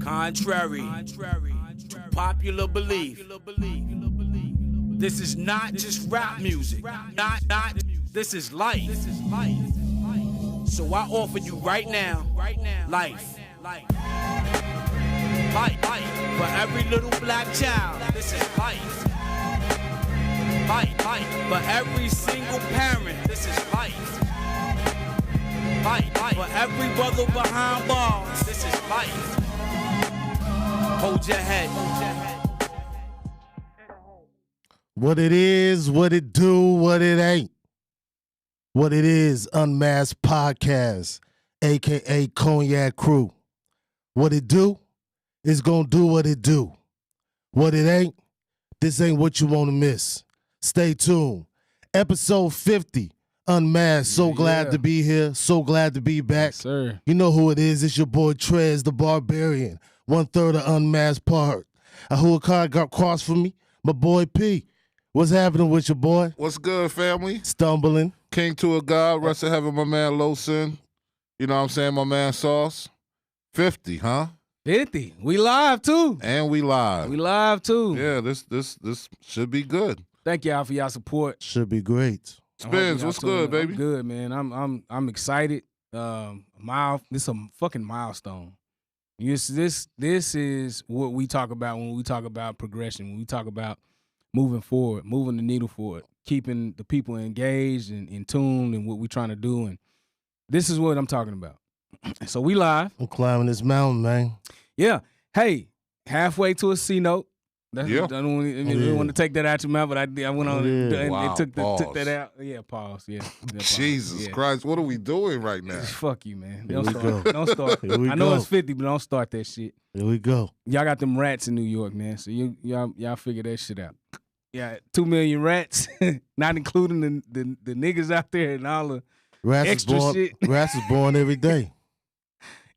Contrary to popular belief, this is not just rap music. This is life. So I offer you right now, life. Life. For every little black child, this is life. Life. For every single parent, this is life. Life. For every brother behind bars, this is life. Hold your head. What it is, what it do, what it ain't. What it is, UnMask'd Podcast, a.k.a. Cognac Crew. What it do is gonna do what it do. What it ain't, this ain't what you wanna miss. Stay tuned. Episode 50, UnMask'd. So glad to be here. So glad to be back. Yes, sir. You know who it is. It's your boy Trez, the Barbarian. 1/3 of UnMask'd part. Who a car got across from me? My boy P. What's happening with your boy? What's good, family? Stumbling. King to a God, rest of heaven, my man Losin. You know what I'm saying, my man Sauce. 50, huh? 50. We live too. And we live. We live too. Yeah, this should be good. Thank y'all for y'all support. Should be great. Spins, what's good, baby? I'm good, man. I'm excited. This is a fucking milestone. This is what we talk about when we talk about progression. When we talk about moving forward, moving the needle forward, keeping the people engaged and in tune and what we're trying to do. And this is what I'm talking about. So we live. I'm climbing this mountain, man. Yeah. Hey, halfway to a C note. I don't want to take that out your mouth, but I went on and Wow, took pause. that out. Yeah, pause. Yeah. Pause. Jesus Yeah. Christ, what are we doing right now? Fuck you, man. Here we go. Don't start. Here we I know go. it's 50, but don't start that shit. Here we go. Y'all got them rats in New York, man. So y'all figure that shit out. Yeah, 2 million rats, not including the niggas out there and all the Rats extra is born, shit. Rats is born every day.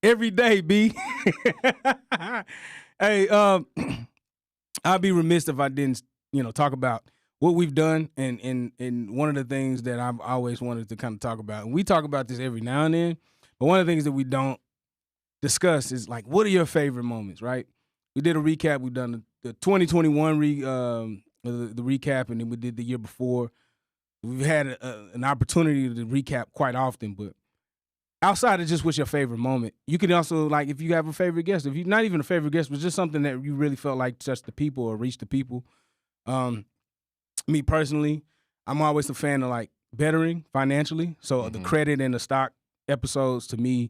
Every day, B. Hey, I'd be remiss if I didn't, talk about what we've done and one of the things that I've always wanted to kind of talk about. And we talk about this every now and then, but one of the things that we don't discuss is like, what are your favorite moments, right? We did a recap. We've done the 2021 the recap, and then we did the year before. We've had an opportunity to recap quite often, but outside of just what's your favorite moment, you can also, like, if you have a favorite guest, if you're not even a favorite guest, but just something that you really felt like touched the people or reached the people. Me personally, I'm always a fan of like bettering financially. So the credit and the stock episodes to me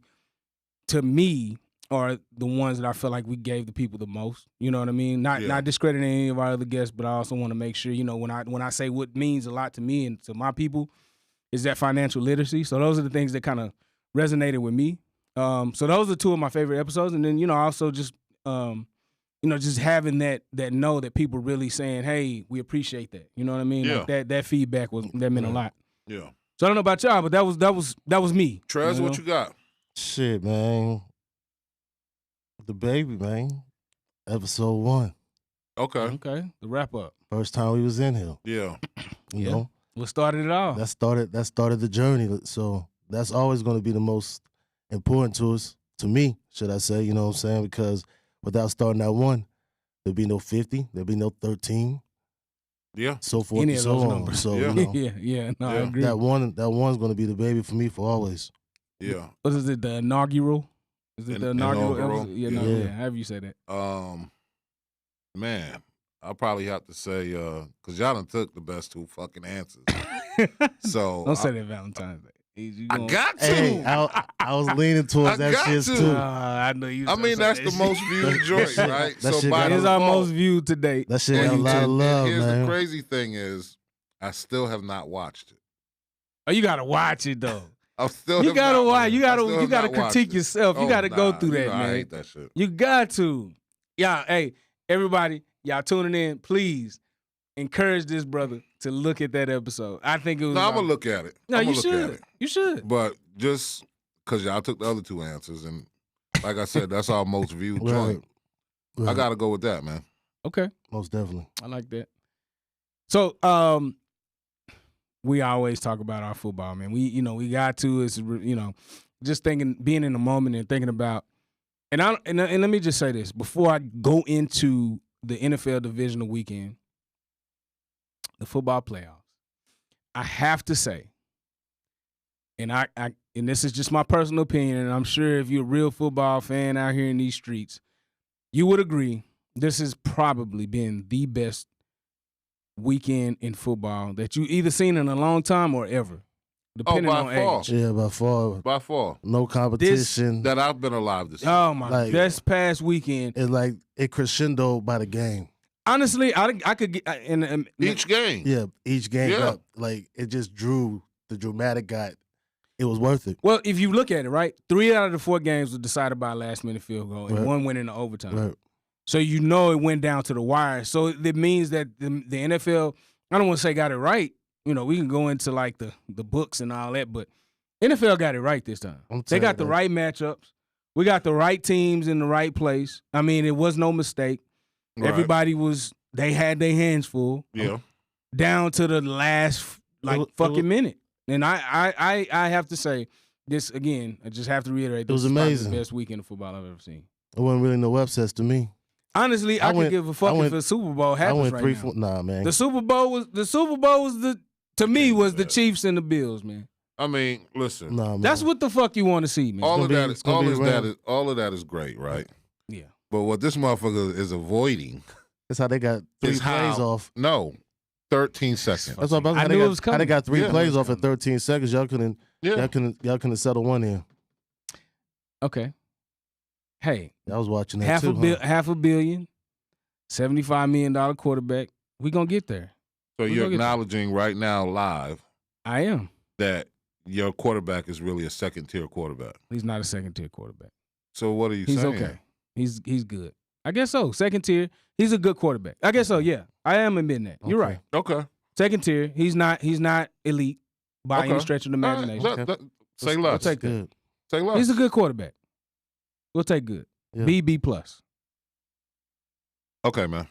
are the ones that I feel like we gave the people the most. You know what I mean? Not discrediting any of our other guests, but I also want to make sure, when I say what means a lot to me and to my people is that financial literacy. So those are the things that kind of resonated with me. So those are two of my favorite episodes. And then, also just, just having that know that people really saying, hey, we appreciate that. You know what I mean? Yeah. Like that feedback that meant a lot. Yeah. So I don't know about y'all, but that was me. Trez, what you got? Shit, man. The baby, man. Episode 1. Okay. The wrap up. First time we was in here. Yeah. You know? What started it all? That started the journey. So that's always going to be the most important to us, to me, should I say, you know what I'm saying? Because without starting at 1, there'd be no 50, there'd be no 13, Yeah. so forth Any and of so those on. numbers. So, Yeah. I Yeah. agree. that one's going to be the baby for me for always. Yeah. What is it? The inaugural? Is it the inaugural? Inaugural, episode? yeah. Yeah. However you say that. Man, I'll probably have to say, because y'all done took the best 2 fucking answers. So Don't say that Valentine's Day. I got to. Hey, I was leaning towards I that got shit to. too. I know you. I mean, that's the most viewed joint, right? that shit by got It is a- our default- most viewed to date. That shit got a lot of love, here's man. the crazy thing is, I still have not watched it. Oh, you gotta watch it though. I still You have gotta not watch. watched You it. I gotta still you have gotta not watched critique it. yourself. You Oh, gotta go nah, through that, I man. hate that shit. You got to. Yeah, hey, everybody, y'all tuning in, please encourage this brother to look at that episode. I think it was. No, I'm gonna look at it. No, I'm you gonna look at should. it. You should. But just because y'all took the other 2 answers, and like I said, that's our most viewed joint. I Right. gotta go with that, man. Okay, Most definitely. I like that. So, we always talk about our football, man. We got to. It's just being in the moment and thinking about And let me just say this before I go into the NFL divisional weekend, the football playoffs. I have to say, and and this is just my personal opinion, and I'm sure if you're a real football fan out here in these streets, you would agree this has probably been the best weekend in football that you either seen in a long time or ever, depending on age. Yeah, by far. By far. No competition. That I've been alive to see. Oh, my. Like, this past weekend. It's like it crescendoed by the game. Honestly, I could get in each game. Yeah, each game Yeah. got, like, it just drew, the dramatic got, it was worth it. Well, if you look at it, right, 3 out of the 4 games were decided by a last-minute field goal, and Right. 1 went into overtime. Right. So you know it went down to the wire. So it means that the NFL, I don't want to say got it right. You know, we can go into like the books and all that, but NFL got it right this time. They got the right matchups. We got the right teams in the right place. I mean, it was no mistake. Right. Everybody they had their hands full. Yeah. Down to the last fucking minute. And I have to say this again. I just have to reiterate. It was this is probably amazing. the best weekend of football I've ever seen. It wasn't really no upsets to me. Honestly, I could give a fuck if the Super Bowl happens right now. Nah, man. The Super Bowl was to me the Chiefs and the Bills, man. I mean, listen. Nah, man. That's what the fuck you want to see, man. All of that around. is great, right? Yeah. But what this motherfucker is avoiding That's how they got 3 is plays how, off. No, 13 seconds. That's what I knew it was coming. How they got 3 Yeah. plays off in 13 seconds. Y'all couldn't settle one in. Okay. Hey, I was watching that half too. $500 million, $75 million quarterback. We gonna get there. So We're you're gonna get acknowledging right now live I am. that your quarterback is really a second-tier quarterback. He's not a second-tier quarterback. So what are you He's saying? okay. He's good. I guess so. Second tier. He's a good quarterback. I guess so. Yeah, I am admitting that. You're right. Okay. Second tier. He's not elite by any Okay. stretch of the All right. imagination. Say We'll less. take that. Good. Say less. He's a good quarterback. We'll take good. Yeah. B plus. Okay, man.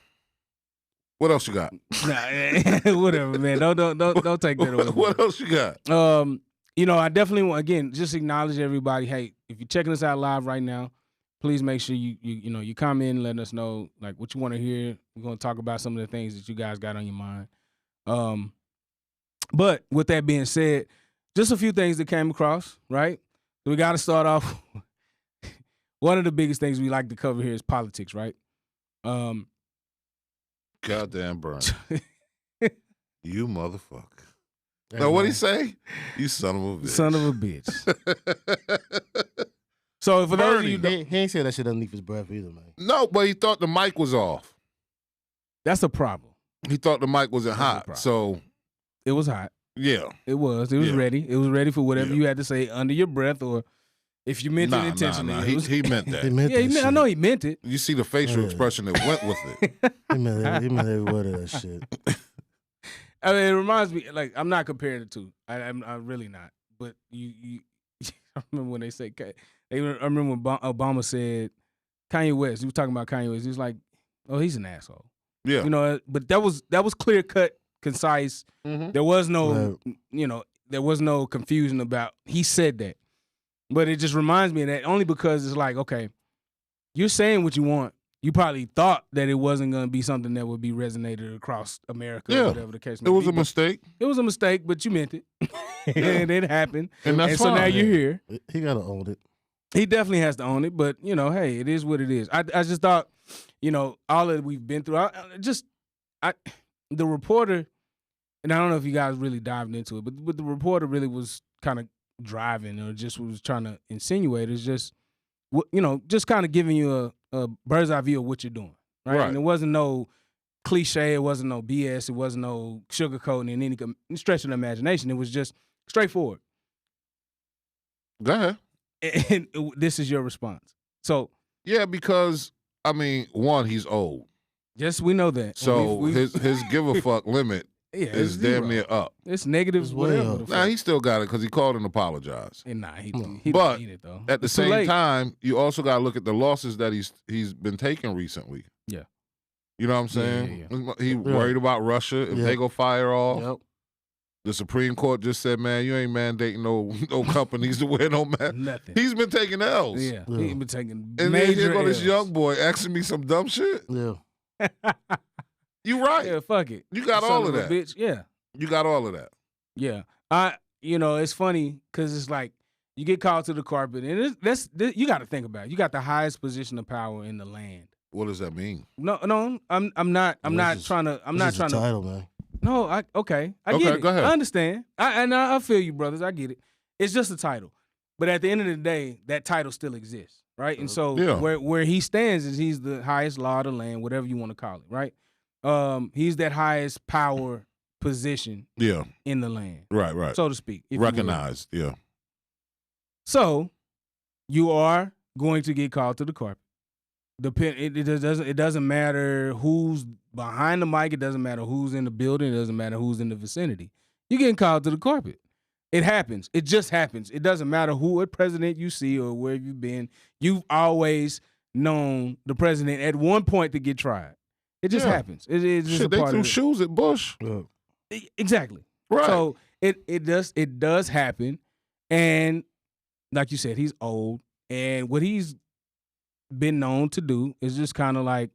What else you got? Nah, whatever, man. Don't take that away. What else you got? I definitely want again just acknowledge everybody. Hey, if you're checking us out live right now, please make sure you comment and let us know like what you want to hear. We're gonna talk about some of the things that you guys got on your mind. But with that being said, just a few things that came across, right? So we got to start off. One of the biggest things we like to cover here is politics, right? Goddamn Brian. You motherfucker. Hey, Now, what'd man. he say? You son of a bitch. Son of a bitch. So for those of you, He ain't say that shit underneath his breath either, man. No, but he thought the mic was off. that's a problem. He thought the mic wasn't That's no hot. problem. So, It was hot. yeah. It was Yeah. ready. It was ready for whatever Yeah. you had to say under your breath, or if you meant it intentionally. Nah. It was- He meant that. He meant yeah, that he meant, I shit. know he meant it. You see the facial Yeah. expression that went with it. He meant every word of that shit. I mean, it reminds me, like, I'm not comparing the two. I'm really not. But you I remember when they say, I remember when Obama said, Kanye West, he was talking about Kanye West. He was like, oh, he's an asshole. Yeah. But that was clear cut, concise. Mhm. There was no, there was no confusion about, he said that. But it just reminds me of that only because it's like, okay, you're saying what you want. You probably thought that it wasn't going to be something that would be resonated across America Yeah. or whatever the case may It was be. a mistake. It was a mistake, but you meant it. And it happened. And that's so now fine. you're here. He gotta own it. He definitely has to own it, but, hey, it is what it is. I just thought, all that we've been through, the reporter, and I don't know if you guys really dived into it, but the reporter really was kind of driving or just was trying to insinuate is just, just kind of giving you a bird's eye view of what you're doing, right? Right. And it wasn't no cliche, it wasn't no BS, it wasn't no sugarcoating in any stretch of the imagination. It was just straightforward. Go ahead. And this is your response. So, Yeah, because, I mean, one, he's old. yes, we know that. So his give a fuck limit yeah, is it's damn zero. near up. It's negative, It's way whatever. up. the Now, fuck. he still got it because he called and apologized. And he But didn't need it though. At the It's too same late. time, you also got to look at the losses that he's been taking recently. Yeah. You know what I'm Yeah, saying? yeah, He worried about Russia. If Yeah. they go fire off, Yep. The Supreme Court just said, man, you ain't mandating no companies to wear no mask. Nothing. He's been taking L's. Yeah, he's been taking And major then here go this L's. young boy asking me some dumb shit. Yeah. You right. Yeah, fuck it. You got Son all of a that. bitch. Yeah. You got all of that. Yeah. It's funny because it's like you get called to the carpet, and you got to think about it. You got the highest position of power in the land. What does that mean? No, I'm not trying to. Title, man. No, I get it. Go ahead. I understand. I feel you, brothers. I get it. It's just a title, but at the end of the day, that title still exists, right? And so where he stands is he's the highest law of the land, whatever you want to call it, right? He's that highest power position in the land. Right. So to speak. if Recognized, you will. So you are going to get called to the carpet. It doesn't matter who's behind the mic. It doesn't matter who's in the building. It doesn't matter who's in the vicinity. You're getting called to the carpet. It happens. It just happens. It doesn't matter what president you see or where you've been. You've always known the president at one point to get tried. It just happens. It's just shit, a part they threw of it. shoes at Bush. Exactly. Right. So it does happen, and like you said, he's old, and what he's been known to do is just kind of like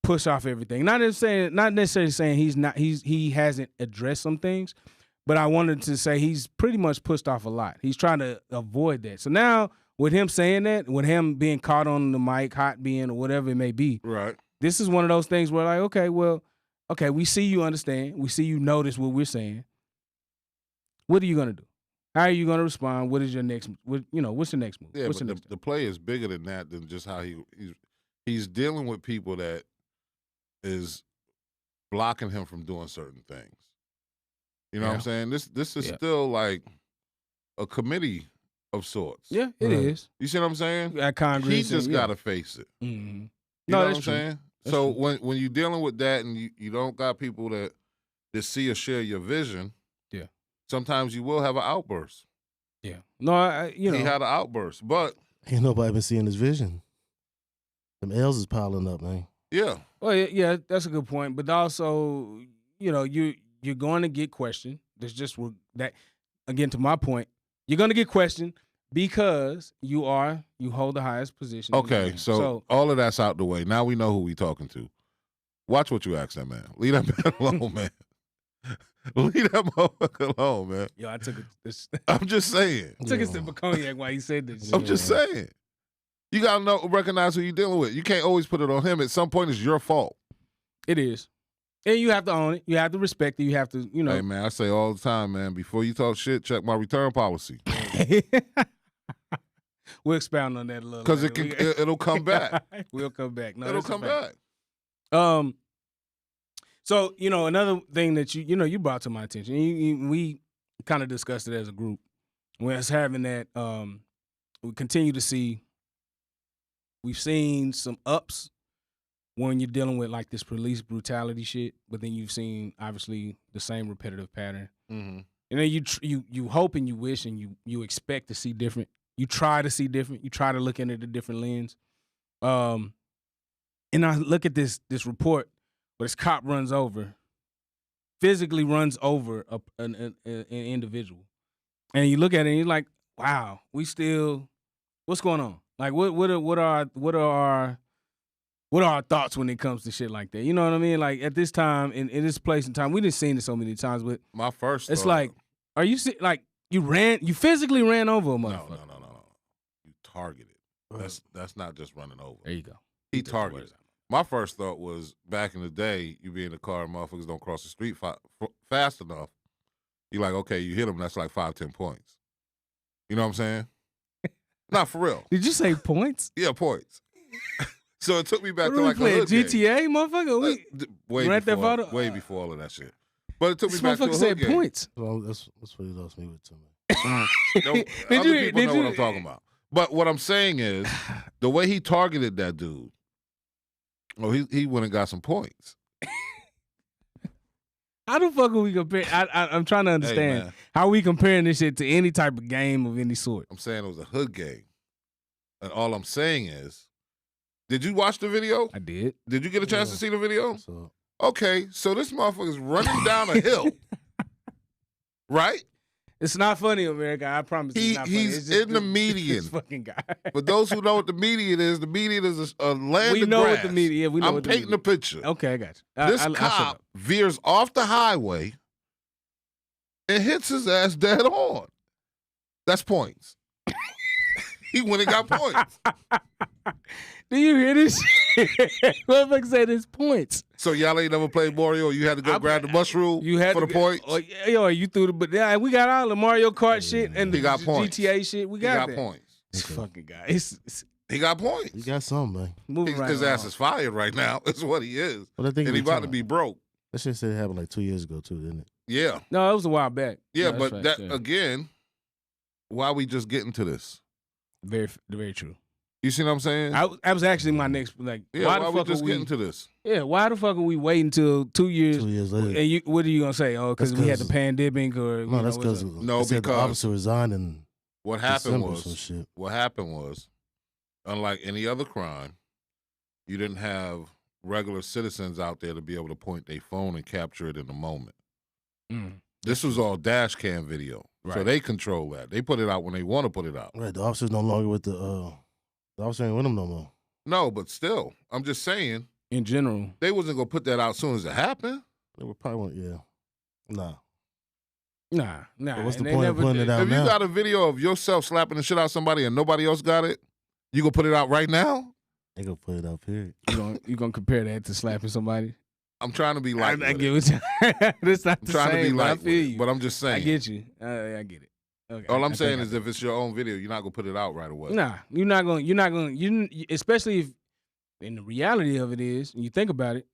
push off everything. Not necessarily saying he hasn't addressed some things, but I wanted to say he's pretty much pushed off a lot. He's trying to avoid that. So now with him saying that, with him being caught on the mic, hot being or whatever it may be, right. This is one of those things where like, okay, we see you understand. We see you notice what we're saying. What are you gonna do? How are you gonna respond? What is your next? What's your next move? Yeah, What's but your next the play is bigger than that, than just how he's dealing with people that is blocking him from doing certain things. You know what I'm saying? This is still like a committee of sorts. Yeah, it is. You see what I'm saying? At Congress, He just got to face it. Mm-hmm. You No, know that's what I'm saying? That's so true. when you're dealing with that and you don't got people that see or share your vision, sometimes you will have an outburst. Yeah. No, he had an outburst, but ain't nobody been seeing his vision. Them L's is piling up, man. Yeah. Well, yeah, that's a good point. But also, you're going to get questioned. There's just that. Again, to my point, you're going to get questioned because you hold the highest position. Okay, so all of that's out the way. Now we know who we talking to. Watch what you ask that man. Leave that man alone, man. Leave that motherfucker alone, man. Yo, I took this. I'm just saying. I took a sip of cognac while he said this. I'm just saying. You gotta recognize who you're dealing with. You can't always put it on him. At some point, it's your fault. It is. And you have to own it. You have to respect it. You have to, Hey, man, I say all the time, man, before you talk shit, check my return policy. We'll expound on that a little. Because it'll come back. We'll come back. No, it'll come back. So, another thing that you brought to my attention, we kind of discussed it as a group. When it's having that, we continue to see, we've seen some ups when you're dealing with like this police brutality shit, but then you've seen obviously the same repetitive pattern. Mm-hmm. And then you hope and you wish and you expect to see different. You try to see different. You try to look at it a different lens. And I look at this report where this cop physically runs over an individual. And you look at it and you're like, wow, what's going on? Like what are our thoughts when it comes to shit like that? You know what I mean? Like at this time, in this place and time, we didn't seen it so many times, but my first it's thought, like, are you like you physically ran over a motherfucker? No. You targeted. That's not just running over. There you go. He targeted. My first thought was back in the day, you be in the car and motherfuckers don't cross the street fast enough. You're like, okay, you hit them, that's like 5-10 points. You know what I'm saying? Not for real. Did you say points? Yeah, points. So it took me back what to like a hood GTA, game. motherfucker. Way before all of that shit. But it took me back to a motherfucker hood said game. points. Well, that's what he lost me with too, man. Other people know what I'm talking about. But what I'm saying is, the way he targeted that dude, he went and got some points. How the fuck are we comparing? I'm trying to understand how we comparing this shit to any type of game of any sort. I'm saying it was a hood game. And all I'm saying is, did you watch the video? I did. Did you get a chance to see the video? So, Okay, so this motherfucker's running down a hill. Right? It's not funny, America. I promise. It's not funny. He's in the median. This fucking guy. For those who know what the median is a land We of know grass. what the median. Yeah, we know I'm what the painting median. a picture. Okay, I got you. This cop veers off the highway and hits his ass dead on. That's points. He went and got points. Do you hear this? Motherfucker said it's points. So y'all ain't never played Mario? You had to go grab the mushroom for the points? Yo, you threw the. But yeah, we got all the Mario Kart shit and the GTA shit. We got that. Points. This fucking guy. He got points. He got something, man. Moving right His along. ass is fired right now. That's what he is. Well, I think And he about to be broke. That shit said it happened like 2 years ago, too, didn't it? Yeah. No, it was a while back. Yeah, No, but that's that right. again, why we just getting to this? Very, very true. You see what I'm saying? I was actually my next why the we fuck just are getting to this? Yeah, why the fuck are we waiting until 2 years? 2 years later. And what are you gonna say? Oh, because That's we had the 'cause- pandemic, or No, that's because the because officer resigned in What happened December or some was shit. unlike any other crime, you didn't have regular citizens out there to be able to point their phone and capture it in the moment. This was all dash cam video. So Right. they control that. They put it out when they want to put it out. Right, the officer's no longer with the officer ain't with him no more. No, but still, I'm just saying, in general. they wasn't going to put that out as soon as it happened. They were probably, yeah. Nah. Nah. But what's and the they point of never putting did. it out If you now? got a video of yourself slapping the shit out of somebody and nobody else got it, you going to put it out right now? They gonna put it out, period. You gonna compare that to slapping somebody? I'm trying to be light. I with get it. what you. That's not I'm the trying same. to be but I light, with feel it, you. but I'm just saying. I get you. I get it. Okay. All I I'm saying think is, if it's your own video, you're not gonna put it out right away. Nah, you're not going. You especially if, and the reality of it is, and you think about it,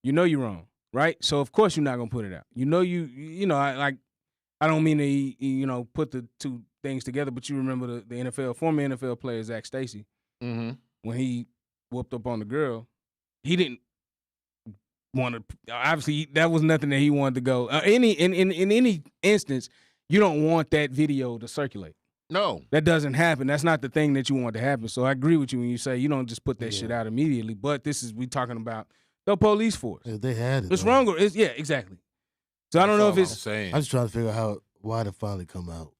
you know you're wrong, right? So of course you're not gonna put it out. You know I don't mean to put the two things together, but you remember the NFL former NFL player Zach Stacy Mm-hmm. when he whooped up on the girl, he didn't want to. Obviously, that was nothing that he wanted to go. In any instance, you don't want that video to circulate. No. That doesn't happen. That's not the thing that you want to happen. So I agree with you when you say you don't just put that shit out immediately. But we talking about the police force. If they had it. It's though. wrong. Yeah, exactly. So I don't know if it's saying. I'm just trying to figure out why it finally come out.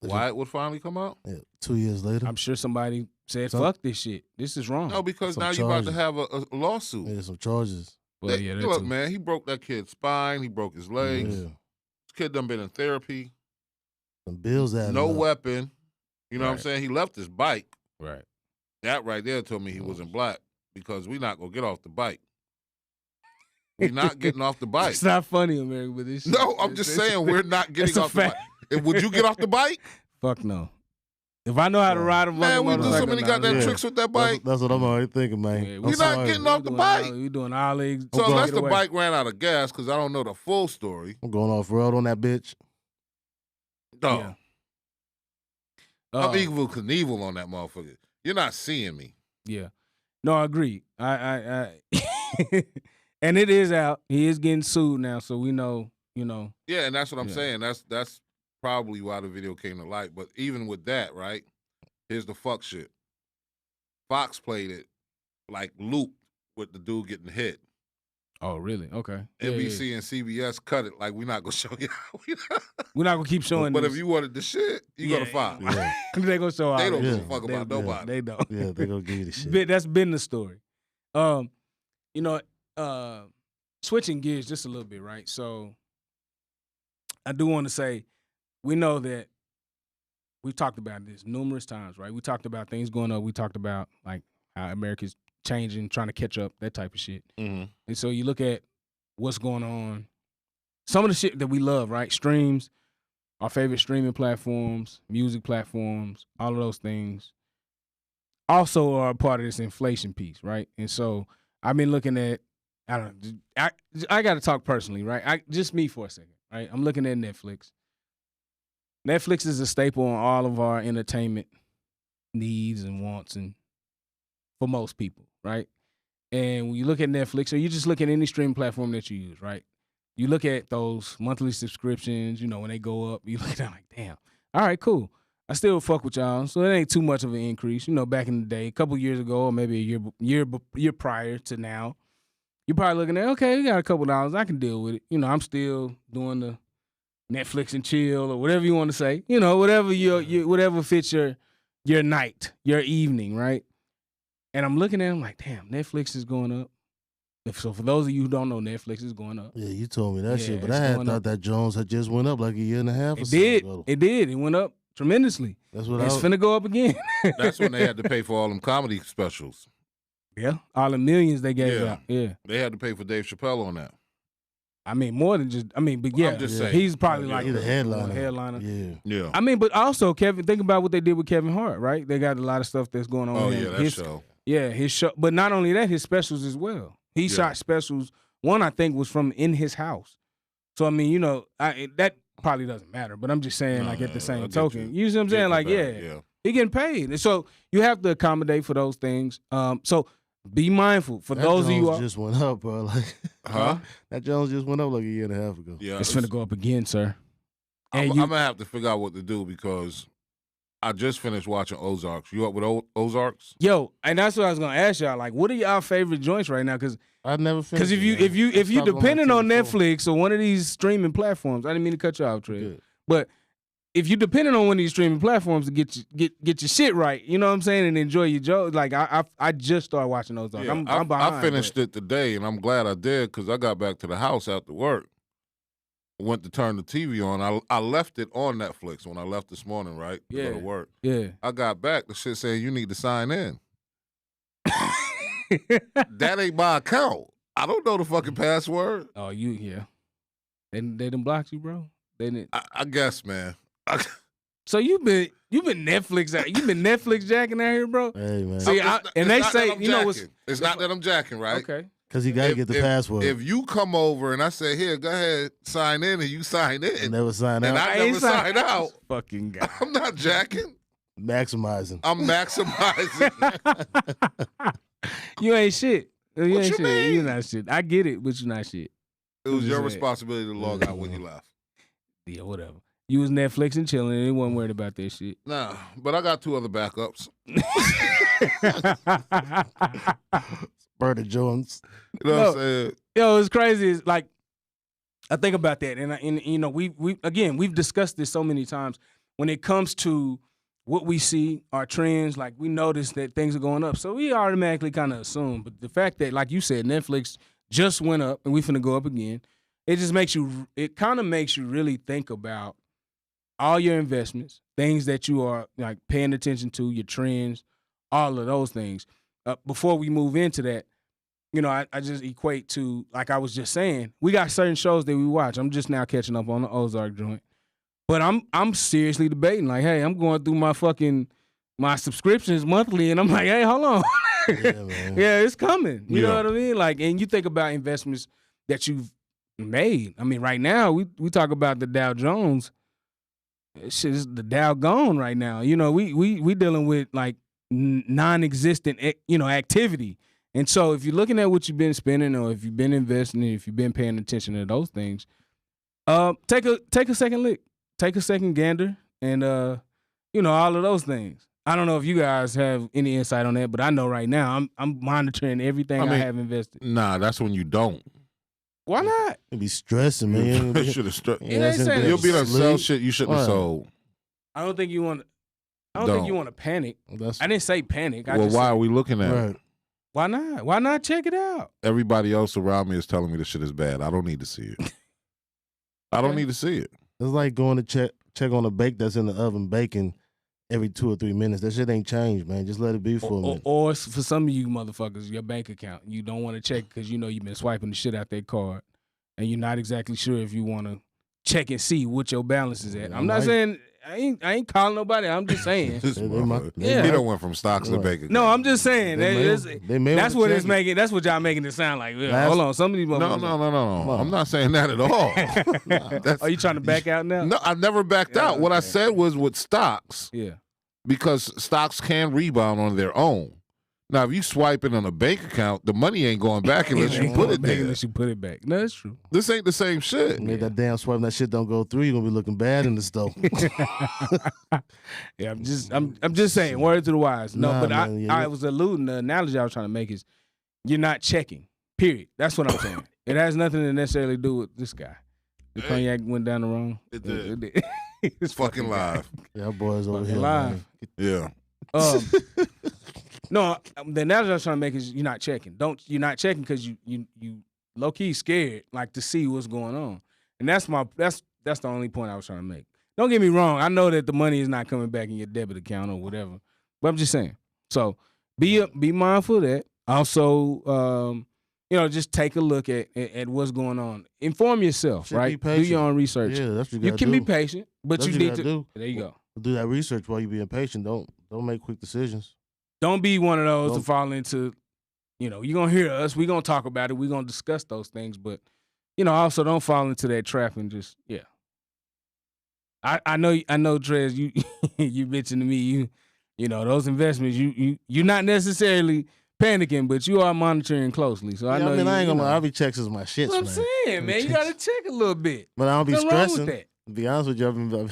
Why it would finally come out? Yeah, 2 years later. I'm sure somebody said, Some- fuck this shit. This is wrong. No, because Some now you're about to charges. have a lawsuit. Yeah, some charges. Well, yeah, that Look, too. man, he broke that kid's spine. He broke his legs. Yeah. This kid done been in therapy. Some bills adding No up. weapon. You know what I'm Right. saying? He left his bike. Right. That right there told me he wasn't black, because we not gonna get off the bike. We're not getting off the bike. It's not funny, America, but this. No, I'm just saying we're not getting it's a off the bike. fact. Would you get off the bike? Fuck no. If I know how to ride a Man, we do so many goddamn Yeah. tricks with that bike. That's what I'm already thinking, man. Yeah, I'm we not sorry. getting off the bike. We doing all legs. So Okay. unless Get the away. bike ran out of gas, because I don't know the full story. I'm going off road on that bitch. No, Yeah. I'm evil Knievel on that motherfucker. You're not seeing me. Yeah. No, I agree. I and it is out. He is getting sued now, so we know, Yeah, and that's what I'm Yeah. saying. That's probably why the video came to light. But even with that, right? Here's the fuck shit. Fox played it like looped with the dude getting hit. Oh, really? Okay. Yeah, NBC and CBS cut it like we're not gonna show you. We're not gonna keep showing But this. if you wanted the shit, you go to Fox. Yeah. they gonna show all They don't this. give a fuck They- about nobody. They don't. Yeah, they gonna give you the shit. That's been the story. Switching gears just a little bit, right? So I do want to say, we know that we've talked about this numerous times, right? We talked about things going up. We talked about like how America's changing, trying to catch up, that type of shit. Mm-hmm. And so you look at what's going on. Some of the shit that we love, right? Streams, our favorite streaming platforms, music platforms, all of those things also are a part of this inflation piece, right? And so I've been looking at, I got to talk personally, right? Just me for a second, right? I'm looking at Netflix. Netflix is a staple on all of our entertainment needs and wants, and for most people, right? And when you look at Netflix, or you just look at any streaming platform that you use, right? You look at those monthly subscriptions, when they go up, you look at them like, damn, all right, cool. I still fuck with y'all, so it ain't too much of an increase. Back in the day, a couple years ago, or maybe a year prior to now, you're probably looking at, okay, we got a couple dollars, I can deal with it. I'm still doing Netflix and chill or whatever you want to say. You know, whatever whatever fits your night, your evening, right? And I'm looking at him like, damn, Netflix is going up. So for those of you who don't know, Netflix is going up. Yeah, you told me that shit, but I had thought that Jones had just went up like a year and a half or so ago. It did. It went up tremendously. That's what it's finna go up again. That's when they had to pay for all them comedy specials. Yeah, all the millions they gave out. Yeah, they had to pay for Dave Chappelle on that. I mean, more than just. I mean, but yeah, I'm just saying. He's probably like the headliner. Yeah. I mean, but also Kevin. Think about what they did with Kevin Hart, right? They got a lot of stuff that's going on. Oh yeah, that show. Yeah, his show. But not only that, his specials as well. He shot specials. One I think was from in his house. So I mean, you know, that probably doesn't matter. But I'm just saying, like at the same token, you see what I'm saying? Like, he getting paid, and so you have to accommodate for those things. So be mindful for those of you. Just went up, bro. Like, that Jones just went up like a year and a half ago. Yeah, it's finna go up again, sir. I'm gonna have to figure out what to do because I just finished watching Ozarks. You up with Ozarks? Yo, and that's what I was gonna ask y'all. Like, what are y'all favorite joints right now? Because I've never finished. Because if you depending on Netflix or one of these streaming platforms, I didn't mean to cut you off, Trey. But if you depending on one of these streaming platforms to get your shit right, you know what I'm saying, and enjoy your joke. Like I just started watching Ozarks. Yeah, I'm behind. I finished it today, and I'm glad I did because I got back to the house after work. Went to turn the TV on. I left it on Netflix when I left this morning, right? To go to work. Yeah. I got back. The shit saying you need to sign in. That ain't my account. I don't know the fucking password. Oh, They done blocked you, bro. They didn't. I guess, man. So you've been Netflix jacking out here, bro. Hey, man. See, they say you know what's. It's not that I'm jacking, right? Okay. Because you got to get the password. If you come over and I say, here, go ahead, sign in, and you sign in. I never sign out. And I never sign out. Fucking guy. I'm not jacking. Maximizing. I'm maximizing. You ain't shit. You What ain't you shit. mean? You're not shit. I get it, but you're not shit. It was your responsibility to log out when you left. Yeah, whatever. You was Netflix and chilling, and they wasn't worried about that shit. Nah, but I got 2 other backups. Berta Jones. You know what I'm saying? Yo, it's crazy. It's like I think about that, and you know, we've discussed this so many times. When it comes to what we see, our trends, like we notice that things are going up, so we automatically kind of assume. But the fact that, like you said, Netflix just went up, and we finna go up again, it kind of makes you really think about all your investments, things that you are like paying attention to, your trends, all of those things. Before we move into that, you know, I just equate to, like I was just saying, we got certain shows that we watch. I'm just now catching up on the Ozark joint. But I'm seriously debating, like, hey, I'm going through my subscriptions monthly, and I'm like, hey, hold on. Yeah, it's coming. You know what I mean? Like, and you think about investments that you've made. I mean, right now, we talk about the Dow Jones. Shit is the Dow gone right now. You know, we dealing with like non-existent, you know, activity. And so if you're looking at what you've been spending, or if you've been investing, if you've been paying attention to those things, take a second look, take a second gander, and you know, all of those things. I don't know if you guys have any insight on that, but I know right now I'm monitoring everything I have invested. Nah, that's when you don't. Why not? It'd be stressing, man. You should have stressed. Yeah, You'll be done sell shit you shouldn't have sold. I don't think you want. I don't think you want to panic. I didn't say panic. Well, why are we looking at it? Why not? Why not check it out? Everybody else around me is telling me this shit is bad. I don't need to see it. I don't need to see it. It's like going to check on a bake that's in the oven baking every 2 or 3 minutes. That shit ain't changed, man. Just let it be for a minute. Or for some of you motherfuckers, your bank account. You don't want to check because you know you've been swiping the shit out that card, and you're not exactly sure if you want to check and see what your balance is at. I'm not saying I ain't calling nobody. I'm just saying. He don't went from stocks to bank account. No, I'm just saying. That's what it's making. That's what y'all making it sound like. Hold on, some of these motherfuckers. No. I'm not saying that at all. Are you trying to back out now? No, I never backed out. What I said was with stocks. Yeah. Because stocks can rebound on their own. Now, if you swipe it on a bank account, the money ain't going back unless you put it there. Unless you put it back. No, that's true. This ain't the same shit. Make that damn swipe, that shit don't go through. You're gonna be looking bad in the store. Yeah, I'm just saying. Word to the wise. No, but I was alluding. The analogy I was trying to make is you're not checking. Period. That's what I'm saying. It has nothing to necessarily do with this guy. The cognac went down the wrong. It did. It did. It's fucking live. Yeah, boys over here. Live. Yeah. No, the analogy I was trying to make is you're not checking. You're not checking because you low key scared like to see what's going on, and that's the only point I was trying to make. Don't get me wrong. I know that the money is not coming back in your debit account or whatever, but I'm just saying. So be mindful of that. Also, just take a look at what's going on. Inform yourself, right? Do your own research. Yeah, that's what you can be patient, but you need to do. There you go. Do that research while you're being patient. Don't make quick decisions. Don't be one of those to fall into, you're going to hear us. We're going to talk about it. We're going to discuss those things. But, also don't fall into that trap and just, yeah. I know, Trez, you mentioned to me, those investments, you're not necessarily panicking, but you are monitoring closely. So I know. I ain't gonna lie. Every checks is my shit. That's what I'm saying, man. You got to check a little bit. But I don't be Nothing stressing. wrong with that. To be honest with you,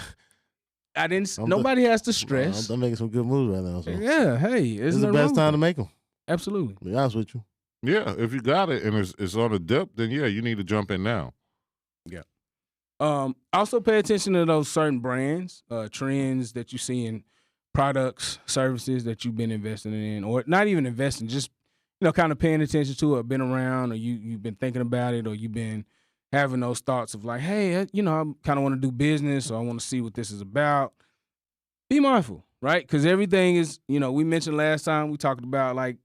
Nobody has to stress. I'm making some good moves right now. So. Yeah, hey, it's the best time to make them. Absolutely. To be honest with you. Yeah, if you got it and it's on a dip, then yeah, you need to jump in now. Yeah. Also pay attention to those certain brands, trends that you see in products, services that you've been investing in, or not even investing, just kind of paying attention to it, been around, or you've been thinking about it, or you've been having those thoughts of like, hey, I kind of want to do business, or I want to see what this is about. Be mindful, right? Because everything is, we mentioned last time, we talked about like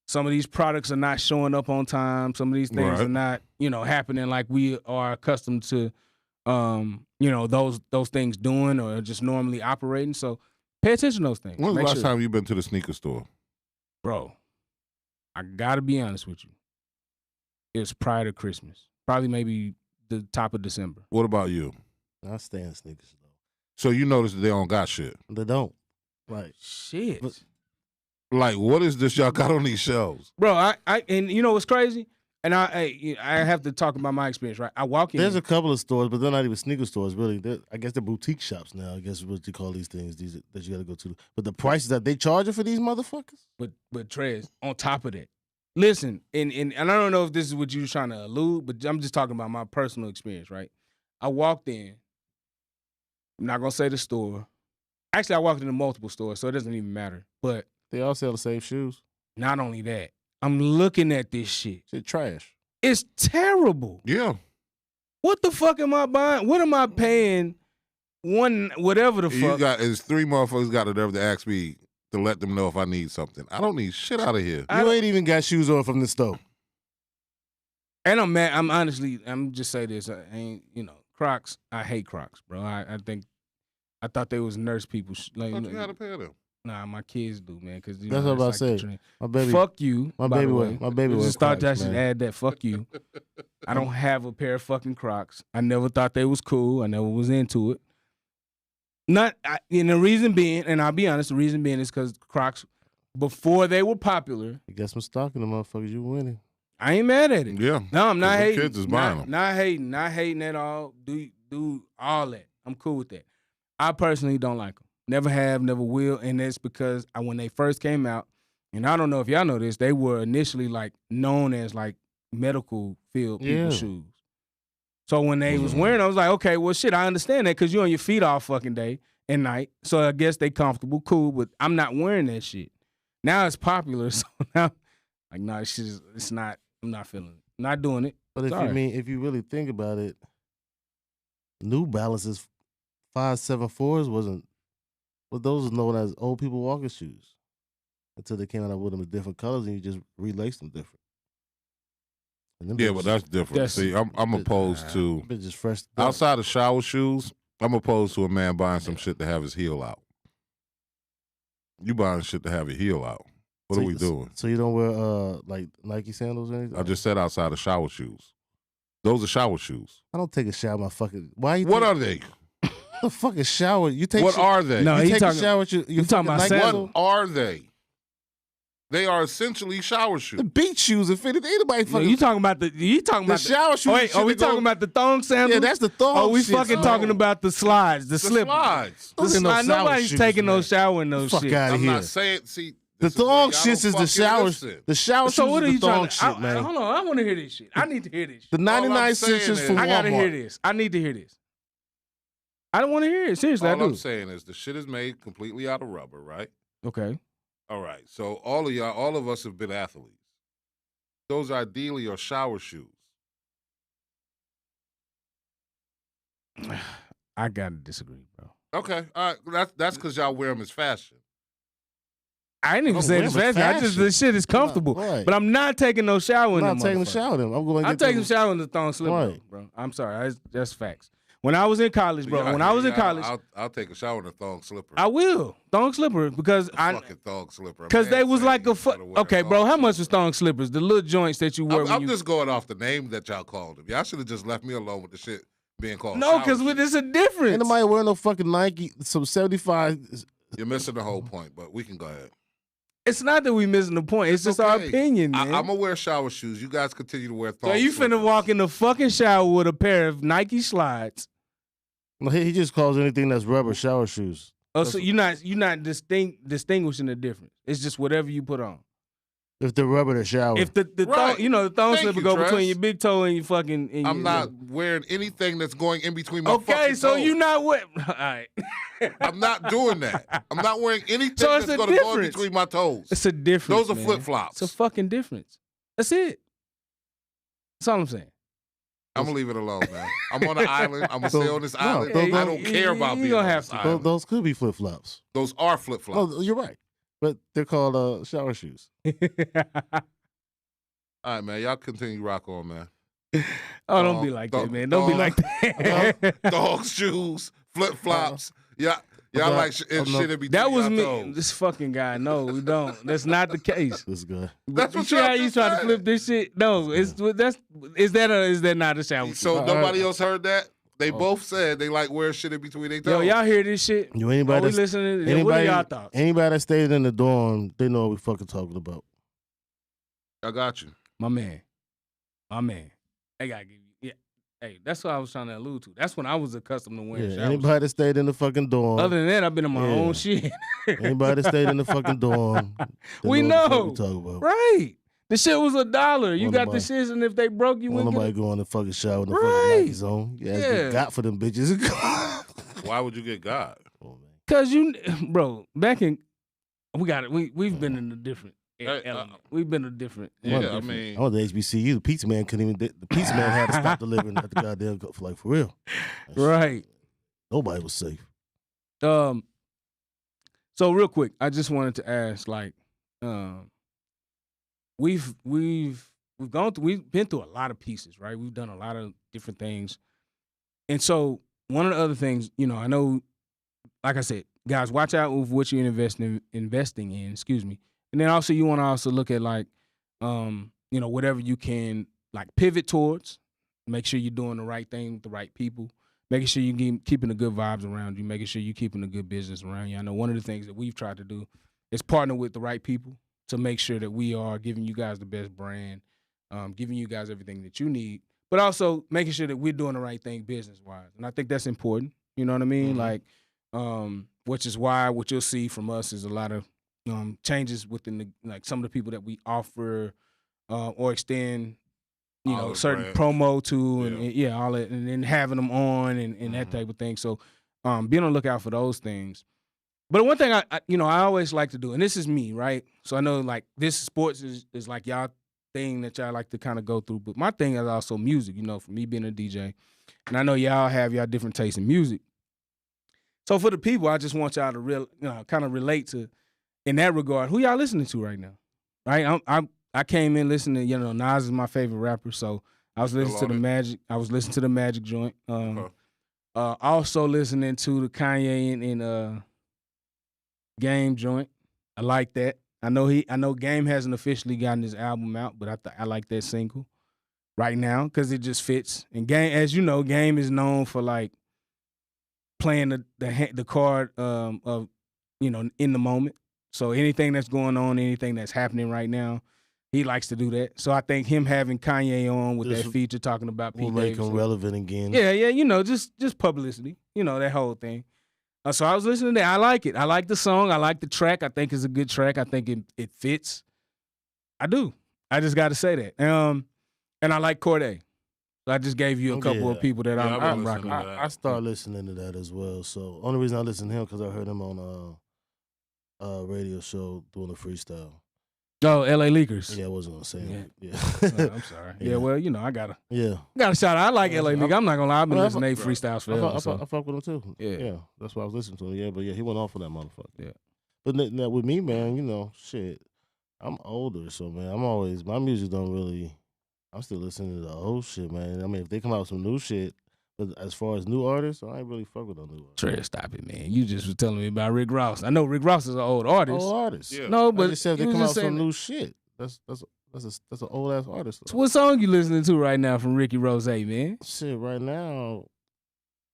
some of these products are not showing up on time. Some of these things are not, happening like we are accustomed to, those things doing or just normally operating. So pay attention to those things. When's the last time you've been to the sneaker store? Bro, I got to be honest with you. It was prior to Christmas. Probably maybe the top of December. What about you? I stay in sneakers though. So you notice that they don't got shit. They don't. Like shit. Like what is this y'all got on these shelves, bro? I and you know what's crazy? And I have to talk about my experience, right? I walk in. There's a couple of stores, but they're not even sneaker stores, really. I guess they're boutique shops now. I guess is what you call these things that you got to go to. But the prices that they charging for these motherfuckers. But Trez, on top of that. Listen, and I don't know if this is what you're trying to allude, but I'm just talking about my personal experience, right? I walked in. I'm not going to say the store. Actually, I walked into multiple stores, so it doesn't even matter. But they all sell the same shoes. Not only that, I'm looking at this shit. Shit trash. It's terrible. Yeah. What the fuck am I buying? What am I paying? Whatever the fuck. It's three motherfuckers got it ever to ask me to let them know if I need something. I don't need shit out of here. You ain't even got shoes on from the store. And I'm mad. I'm just say this. I ain't, Crocs. I hate Crocs, bro. I thought they was nurse people. Like, you had a pair of them. Nah, my kids do, man. Because that's what I said. My baby. Fuck you. My baby was. Start that shit. Add that. Fuck you. I don't have a pair of fucking Crocs. I never thought they was cool. I never was into it. And the reason being, and I'll be honest, the reason being is because Crocs, before they were popular. You got some stock in the motherfuckers. You winning. I ain't mad at it. Yeah. No, I'm not hating. Kids is buying them. Not hating at all. Do all that. I'm cool with that. I personally don't like them. Never have, never will. And that's because when they first came out, and I don't know if y'all know this, they were initially like known as like medical field people shoes. So when they was wearing them, I was like, okay, well, shit, I understand that because you're on your feet all fucking day and night. So I guess they comfortable, cool, but I'm not wearing that shit. Now it's popular, so now, like, no, it's not, I'm not feeling it. I'm not doing it. But if you really think about it, New Balance's 574s wasn't, those are known as old people walking shoes until they came out with them in different colors and you just relaced them different. Yeah, but that's different. See, I'm opposed to just fresh outside of shower shoes. I'm opposed to a man buying some shit to have his heel out. You buying shit to have your heel out. What are we doing? So you don't wear like Nike sandals or anything? I just said outside of shower shoes. Those are shower shoes. I don't take a shower, my fucking. Why you? What are they? The fucking shower. You take. What are they? No, you take a shower with you talking about sandals. What are they? They are essentially shower shoes. The beach shoes are fitted. Anybody fucking. You talking about the shower shoes? Wait, are we talking about the thong sandals? Yeah, that's the thong. Are we fucking talking about the slides, the slip slides? Nobody's taking no shower in those shit. Fuck out of I'm here. not saying. See, The thong shits is the showers. Listen. The shower So what shoes are is you the trying thong to? shit, man. Hold on, I want to hear this shit. I need to hear this. The Shit. 99 cents saying is is- from Walmart. I gotta hear this. I need to hear this. I don't want to hear it. Seriously, I All do. I'm saying is the shit is made completely out of rubber, right? Okay. All right. So all of us have been athletes. Those ideally are shower shoes. I gotta disagree, bro. Okay. All right. That's because y'all wear them as fashion. I ain't even don't saying wear it's them as fashion. I just fashion. the shit is comfortable. Right. But I'm not taking no shower in I'm them. not taking a motherfuckers. shower then. I'm going to I'm taking a shower in the thong slipper, Right. bro. I'm sorry. That's facts. When I was in college, bro. When I was in college, I'll take a shower in a thong slipper. I will thong slipper because fucking thong slipper. because they Man was said like you a gotta wear okay, a bro. thong How much was slipper. thong slippers? The little joints that you wear. I'm, when I'm you, just going off the name that y'all called them. Y'all should have just left me alone with the shit being called. no, shower because shoes. it's a difference. Ain't nobody wearing no fucking Nike, some 75. You're missing the whole point, but we can go ahead. It's not that we missing the point. It's just our okay. opinion, man. I'm gonna wear shower shoes. You guys continue to wear thong. So you slippers. finna walk in the fucking shower with a pair of Nike slides. No, he just calls anything that's rubber shower shoes. Oh, so you're not distinguishing the difference. It's just whatever you put on. If the rubber, the shower. If the Right. thong, the thong Thank slipper you, go Tress. between your big toe and your fucking. And I'm your, not wearing anything that's going in between my Okay, fucking so toes. you not what? All right. I'm not doing that. I'm not wearing anything So it's that's a going to go in difference. between my toes. It's a difference. Those are man. flip-flops. It's a fucking difference. That's it. That's all I'm saying. I'm gonna leave it alone, man. I'm on an island. I'm gonna stay on this No, island. those- I don't care about you being gonna on have this to. island. those could be flip flops. Those are flip-flops. No, you're right. But they're called shower shoes. All right, man. Y'all continue rock on, man. Oh, don't be like that, man. Don't be like that. Dog shoes, flip-flops. Y'all like shit in between That was y'all me. toes. This fucking guy. No, we don't. That's not the case. This guy. That's You what see y'all how you just try to said. flip this shit? No, is that not a shower? So shoe? nobody else heard that? They both said they like wear shit in between their Yo, toes. y'all hear this shit? You Are anybody we that's, listening? anybody, What are y'all thoughts? anybody that stayed in the dorm, they know what we fucking talking about. I got you. My man. They gotta give you. Yeah. Hey, that's what I was trying to allude to. That's when I was accustomed to wearing Yeah, shower anybody that stayed in the fucking dorm. shoes. Other than that, I've been in my Yeah. own shit. Anybody that stayed in the fucking dorm. they We what the fuck know. we talking about. Right. The shit was $1. You Well, got the nobody- shits, and if they broke, you Won't wouldn't nobody get it. go in the fucking shower in the Right. fucking Nike zone. Yeah, Yeah. got for them bitches. Why would you get God? Oh, man. Cause bro, back in we got it. We've been in a different Hey, element. We've been a different. Yeah, Well, I mean, I went to HBCU. The pizza man couldn't even. The pizza man had to stop delivering at the goddamn for like for real. Right. Nobody was safe. So real quick, I just wanted to ask, like, we've been through a lot of pieces, right? We've done a lot of different things, and so one of the other things, I know, like I said, guys, watch out with what you're investing in. Excuse me, and then also you want to also look at like, whatever you can like pivot towards. Make sure you're doing the right thing with the right people. Making sure you're keeping the good vibes around you, making sure you're keeping the good business around you. I know one of the things that we've tried to do is partner with the right people to make sure that we are giving you guys the best brand, giving you guys everything that you need, but also making sure that we're doing the right thing business-wise. And I think that's important, you know what I mean? Mm-hmm. Like, which is why what you'll see from us is a lot of changes within some of the people that we offer or extend All the certain brands. promo to and, Yeah. and all that, and then having them on and that type of thing. So, being on the lookout for those things. But one thing I always like to do, and this is me, right? So I know like this sports is like y'all thing that y'all like to kind of go through, but my thing is also music. For me being a DJ, and I know y'all have y'all different tastes in music. So for the people, I just want y'all to kind of relate to in that regard. Who y'all listening to right now? Right? I came in listening to, Nas is my favorite rapper, so I was listening to the Magic. I was listening to the Magic joint. Also listening to the Kanye and Game joint. I like that. I know Game hasn't officially gotten his album out, but I like that single right now because it just fits. And Game, as you know, Game is known for like playing the card of in the moment. So anything that's going on, anything that's happening right now, he likes to do that. So I think him having Kanye on with that feature talking about We'll Pete make Davidson. him relevant again. Yeah, just publicity. That whole thing. So I was listening to that. I like it. I like the song. I like the track. I think it's a good track. I think it fits. I do. I just got to say that. And I like Corday. So I just gave you a couple of people that I'm rocking with. I started listening to that as well. So only reason I listen to him because I heard him on a radio show doing a freestyle. Oh, L.A. Leakers. Yeah, I wasn't gonna say it. Yeah. I'm sorry. Yeah, well, I gotta shout out. I like L.A. Leakers. I'm not gonna lie. I've been listening to freestyles forever. I fuck with him too. Yeah, that's why I was listening to him. Yeah, but yeah, he went off on that motherfucker. Yeah. But now with me, man, shit, I'm older, so man, my music don't really. I'm still listening to the old shit, man. I mean, if they come out with some new shit, but as far as new artists, I ain't really fuck with no new artists. Trey, stop it, man. You just was telling me about Rick Ross. I know Rick Ross is an old artist. Old artist. Yeah. No, but I just said if they come out with some new shit. That's an old ass artist. So what song you listening to right now from Ricky Rose, man? Shit, right now,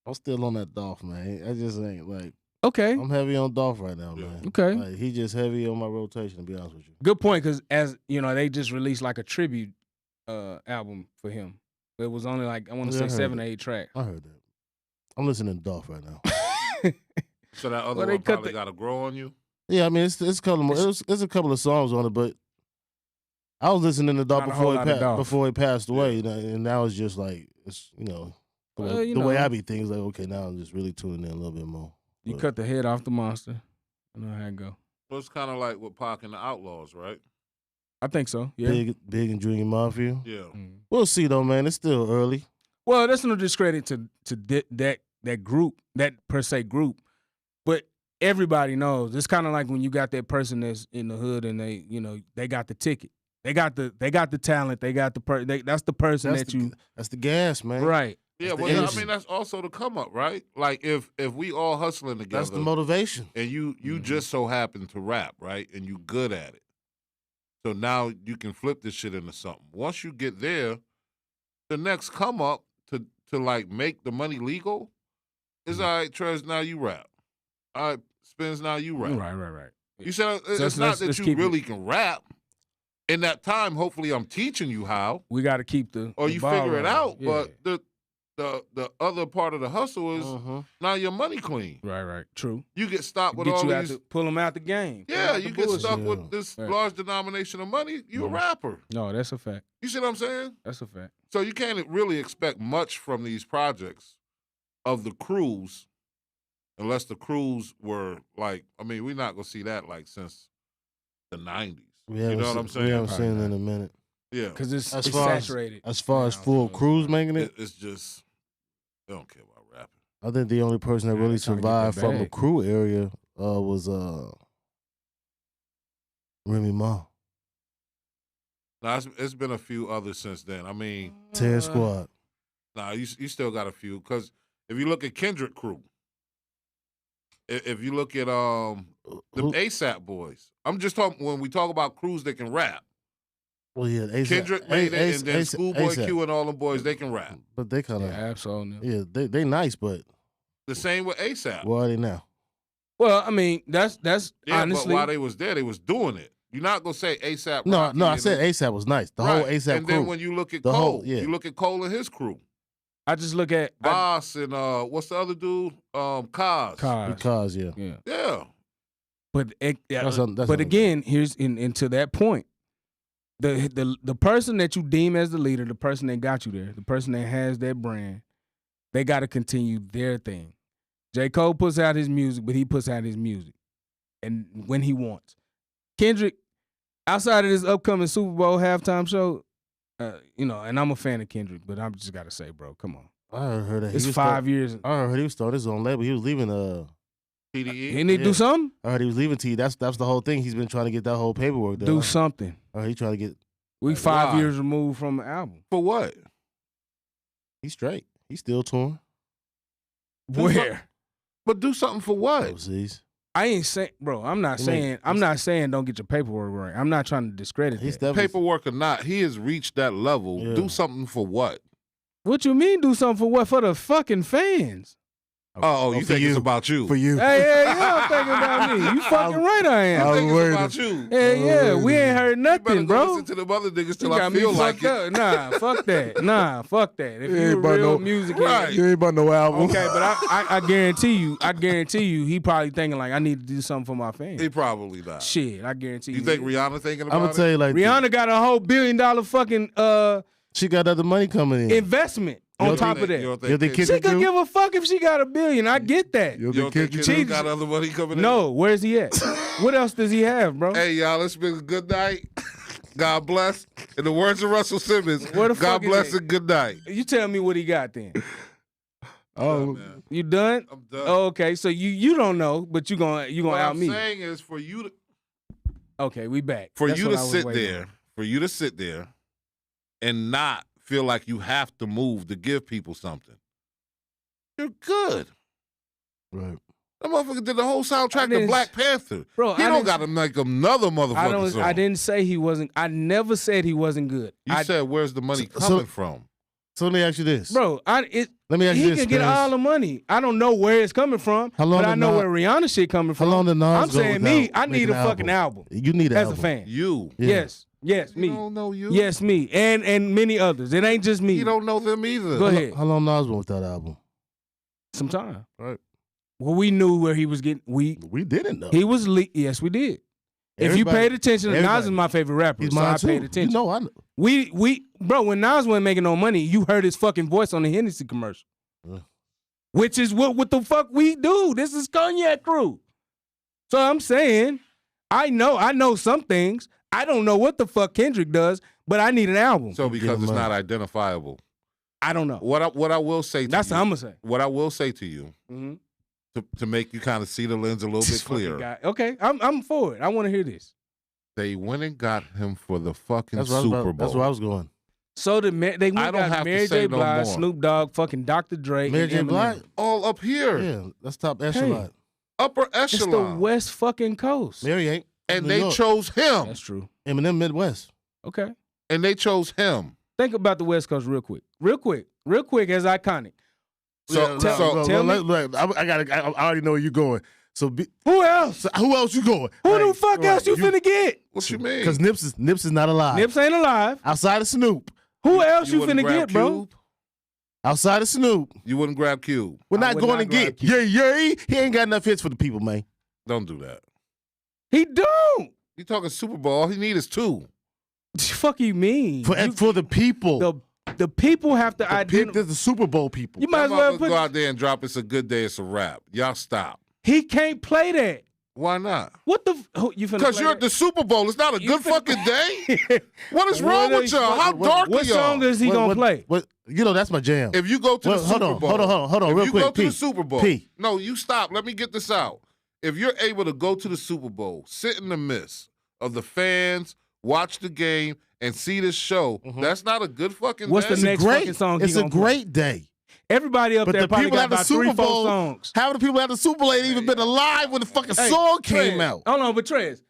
I'm still on that Dolph, man. I just ain't like. Okay. I'm heavy on Dolph right now, man. Okay. Like, he just heavy on my rotation, to be honest with you. Good point, because as they just released like a tribute album for him. It was only like, I want to say 7 or 8 tracks. I heard that. I'm listening to Dolph right now. So that other one probably got to grow on you? Yeah, I mean, it's a couple of songs on it, but I was listening to Dolph before he passed away, and now it's just like, it's, the way I be things, like, okay, now I'm just really tuning in a little bit more. You cut the head off the monster. I know how it go. Well, it's kind of like with Pac and the Outlaws, right? I think so, yeah. Big and Dream Mafia. Yeah. We'll see, though, man. It's still early. Well, that's no discredit to that group, that per se group, but everybody knows. It's kind of like when you got that person that's in the hood and they got the ticket. They got the talent. They got that's the person that's the gas, man. Right. Yeah, well, I mean, that's also the come up, right? Like if we all hustling together. That's the motivation. And you just so happen to rap, right? And you good at it. So now you can flip this shit into something. Once you get there, the next come up to like make the money legal is all right, Trez, now you rap. All right, Spins, now you rap. Right. You said it's not that you really can rap. In that time, hopefully I'm teaching you how. We got to keep the Or you figure it out, yeah. but the other part of the hustle is now your money clean. Right. True. You get stopped with all these. Pull them out the game. Yeah, you get stuck with this large denomination of money. You a rapper. No, that's a fact. You see what I'm saying? That's a fact. So you can't really expect much from these projects of the crews, unless the crews were like. I mean, we're not gonna see that like since the '90s. You know what I'm saying? We haven't seen it in a minute. Yeah, because it's saturated. As far as full crews making it, it's just they don't care about rapping. I think the only person that really survived from the crew area was Remy Ma. Now it's been a few others since then. I mean, 10 Squad. Nah, you still got a few because if you look at Kendrick crew, if you look at the ASAP boys, I'm just talking when we talk about crews that can rap. Well, yeah, ASAP, Kendrick made it, and then Schoolboy Q and all them boys, they can rap. But they kind of absolutely. Yeah, they nice, but the same with ASAP. Where are they now? Well, I mean, that's honestly. But while they was there, they was doing it. You're not gonna say ASAP. No, I said ASAP was nice. The whole ASAP and crew. then when you look at Cole, you look at Cole and his crew. I just look at Boss and what's the other dude? Kaz, yeah. But that's again, here's into that point. The person that you deem as the leader, the person that got you there, the person that has that brand, they got to continue their thing. J. Cole puts out his music, but he puts out his music, and when he wants. Kendrick, outside of this upcoming Super Bowl halftime show, and I'm a fan of Kendrick, but I'm just gotta say, bro, come on. I heard that it's 5 years. I heard he was starting his own label. He was leaving TDE. Didn't he do something? I heard he was leaving TDE. That's the whole thing. He's been trying to get that whole paperwork done. Do something. He trying to get. We 5 years removed from the album. For what? He's straight. He's still touring. Where? But do something for what? Overseas. I ain't saying, bro. I'm not saying don't get your paperwork right. I'm not trying to discredit that. Paperwork or not, he has reached that level. Yeah. Do something for what? What you mean? Do something for what? For the fucking fans. Oh, you think it's about you? For you. Hey, you don't think about me. You fucking right I am. I think it's worried. about you. Yeah, we ain't heard You better nothing, go bro. listen to the other niggas till You I got me feel like fucked it. up. Nah, fuck that. Nah, fuck that. If You you ain't a about real no- music Right. head, You ain't about no album. okay, but I guarantee you, he probably thinking like, I need to do something for my fans. He probably not. Shit, I guarantee you. You think Rihanna thinking about I'm gonna tell you like Rihanna got a whole $1 billion fucking she got other money coming in. investment on top of that. You don't You think think Kendrick She could do? give a fuck if she got $1 billion. I get that. You you don't think Kendrick Kendrick do? got other money coming in? No, where's he at? What else does he have, bro? Hey, y'all, it's been a good night. God bless. In the words of Russell Simmons, Where the God fuck is bless it? and good night. You tell me what he got then. Oh, man. You done? I'm done. Oh, okay, so you don't know, but you gonna what out I'm me. saying is for you to Okay, we back. for That's you what to I was sit waiting there, on. for you to sit there and not feel like you have to move to give people something. You're good. right. That motherfucker did the whole I soundtrack to didn't- Black Panther. Bro, He I don't didn't- got to make another motherfucking song. I didn't say he wasn't. I never said he wasn't good. You said, where's the money So- coming from? So let me ask you this. Bro, Let me ask he you this. can get Spence. all the money. I don't know where it's coming from, How long but I did know Nas- where Rihanna shit coming How from. long did Nas I'm go saying me, without I need making a an fucking album You need an as album. a fan. You. Yeah. Yes, You me. don't know you. Yes, me, and many others. It ain't just me. You don't know them either. Go ahead. How long Nas went without an album? Some time. Right. Well, we knew where he was getting. We didn't know. He was Yes, we did. If you Everybody- paid attention, Nas everybody. is my favorite rapper, He's so mine I too. paid attention. You know, I know. Bro, when Nas wasn't making no money, you heard his fucking voice on the Hennessy commercial. Yeah. Which is what the fuck we do. This is Cognac Crew. So I'm saying, I know some things. I don't know what the fuck Kendrick does, but I need an album. So because him it's money. not identifiable. I don't know. What I will say to That's you, what I'm gonna say. what I will say to you Mm-hmm. to make you kind of see the lens a little bit clearer. Okay, I'm for it. I want to hear this. They went and got him for the fucking That's where, Super Bowl. that's where I was going. So they went I and don't have got to Mary say J. no Blige, more. Snoop Dogg, fucking Dr. Dre, Mary and J. Eminem. Blige? All up here. Yeah, that's top echelon. Upper It's the echelon. West fucking Coast. Mary ain't. And New they York. chose him. That's true. Eminem Midwest. Okay. And they chose him. Think about the West Coast real quick as iconic. So, Yeah, so tell me- look, I already know where you're going. So Who else? who else you going? Who the fuck else you finna get? what you mean? Because Nips is not alive. Nips ain't alive. Outside of Snoop. Who else you wouldn't finna grab get, bro? Cube? Outside of Snoop. You wouldn't grab Cube. We're I not would going not to get. grab Cube. Yeah. He ain't got enough hits for the people, man. Don't do that. He don't. You talking Super Bowl? All he need is 2. Fuck you mean? For the people. The people have to The identify. the Super Bowl people. You might as well go out there and drop "It's a Good Day, It's a Wrap." Y'all stop. He can't play that. Why not? What the? You finna Because play you're at that? the Super Bowl. It's not a You good finna- fucking day. What is wrong What with y'all? How what- dark What are y'all? song is he gonna play? What? You know that's my jam. If you go to the Well, Super hold Bowl, on, if real you quick, go to P. the Super Bowl, P. no, you stop. Let me get this out. If you're able to go to the Super Bowl, sit in the midst of the fans, watch the game, and see this show, that's not a good fucking What's day. the next fucking song he It's a gonna play? great day. Everybody up But there the probably people got at the about Super 3-4 Bowl, songs. how the people at the Super Bowl ain't even been alive when the fucking Hey, song came Trez, out? Hold on, but Trez.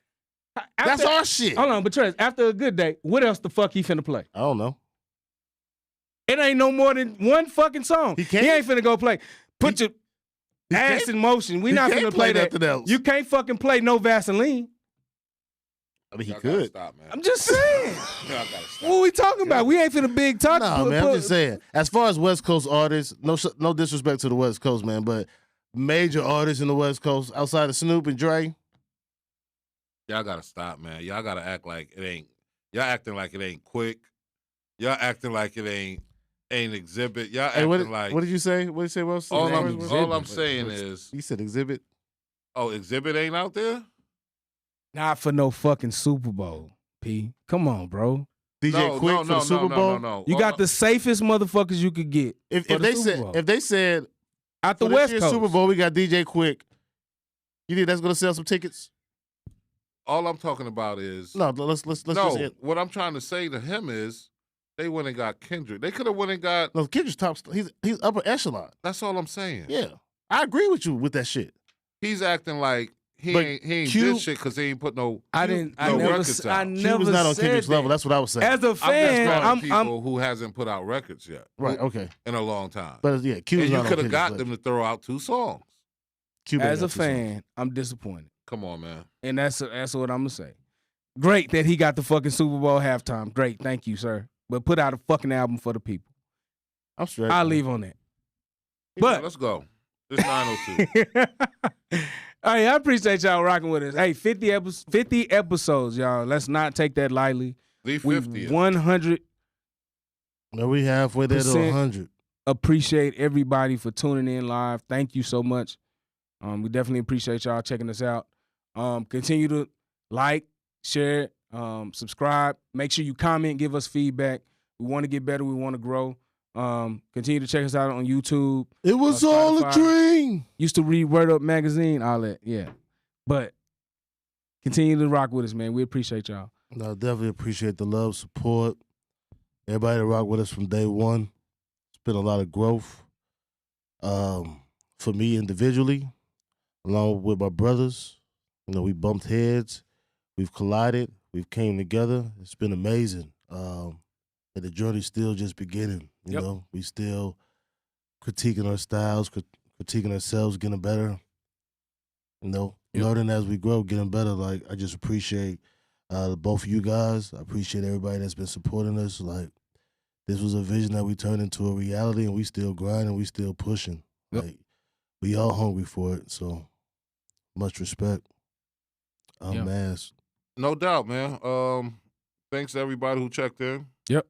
That's our shit. Hold on, but Trez, after a good day, what else the fuck he finna play? I don't know. It ain't no more than one fucking song. He can't. ain't finna go play. Put your ass can't- in motion. We he not can't finna play that. nothing else. You can't fucking play no Vaseline. I mean, he Y'all gotta could. stop, man. I'm just saying. Y'all gotta stop. What we talking about? We ain't finna big talk. No, put- man, I'm put- just saying. As far as West Coast artists, no disrespect to the West Coast, man, but major artists in the West Coast outside of Snoop and Dre, Y'all gotta stop, man. Y'all gotta act like it ain't. Y'all acting like it ain't quick. Y'all acting like it ain't exhibit. Y'all hey, acting like what did you say? What did you say? What else? all What I'm was- all I'm saying is, You said exhibit. oh, exhibit ain't out there. Not for no fucking Super Bowl, P. Come on, bro. DJ Quick for the Super Bowl. No. You got the safest motherfuckers you could get. If for the they Super said Bowl. if they said out the for this West year's Coast. Super Bowl we got DJ Quick, you think that's gonna sell some tickets? All I'm talking about is No, let's just no. What I'm trying to say to him is, they went and got Kendrick. They could have went and got. no. Kendrick's top. He's upper echelon. That's all I'm saying. Yeah, I agree with you with that shit. He's acting like he But ain't Q- did shit because he ain't put no. I never records out. Q was not on said Kendrick's that. level. That's what I was saying. As a I'm just fan, calling I'm people who hasn't put out records yet. Right. Okay. In a long time. But yeah, Q was And you not on could have Kendrick's got level. them to throw out 2 songs. Q as got a 2 songs. fan, I'm disappointed. Come on, man. And that's what I'm gonna say. Great that he got the fucking Super Bowl halftime. Great, thank you, sir. But put out a fucking album for the people. I'm straight. I'll leave on that. He But- said, let's go. It's 9:02. Hey, I appreciate y'all rocking with us. Hey, 50 episodes, y'all. Let's not take that lightly. The We 50th. 100 No, we halfway there to percent. 100. appreciate everybody for tuning in live. Thank you so much. We definitely appreciate y'all checking us out. Continue to like, share, subscribe. Make sure you comment, give us feedback. We want to get better. We want to grow. Continue to check us out on YouTube. It was all a Spotify. dream. Used to read Word Up Magazine, all that. Yeah. But continue to rock with us, man. We appreciate y'all. No, definitely appreciate the love, support. Everybody that rock with us from day one. It's been a lot of growth. For me individually, along with my brothers, we bumped heads, we've collided, we've came together. It's been amazing. And the journey's still just beginning. You know, we still critiquing our styles, critiquing ourselves, getting better. Learning as we grow, getting better. Like, I just appreciate both of you guys. I appreciate everybody that's been supporting us. Like, this was a vision that we turned into a reality, and we still grinding, we still pushing. Yep. Like, we all hungry for it. So, much respect. UnMask'd. No doubt, man. Thanks to everybody who checked in. Yep.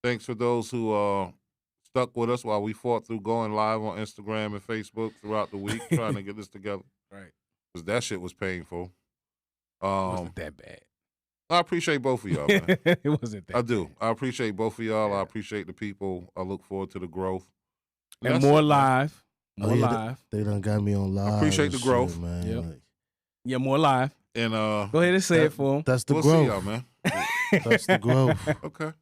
Thanks for those who stuck with us while we fought through going live on Instagram and Facebook throughout the week trying to get this together. Right. Because that shit was painful. It wasn't that bad. I appreciate both of y'all, man. It wasn't that I do. I appreciate both of y'all. I appreciate the people. I look forward to the growth. And that's more it, man. live. More yeah, live. They done got me on live. appreciate and the growth. shit, man. Yep. Like, Yeah, more live. And Go ahead and say it for them. that's the we'll growth. see y'all, man. That's the growth. Okay.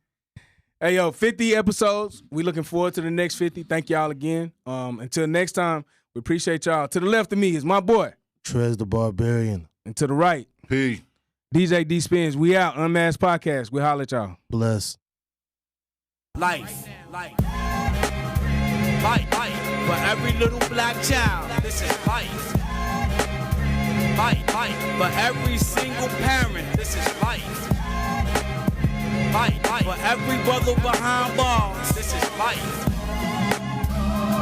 Hey, yo, 50 episodes. We looking forward to the next 50. Thank y'all again. Until next time, we appreciate y'all. To the left of me is my boy. Trez the Barbarian. And to the right, P. DJ D Spins. We out. UnMask'd Podcast. We holler at y'all. Bless. Life. For every little black child, this is life. Life. For every single parent, this is life. Life. For every brother behind bars, this is life.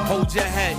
Hold your head.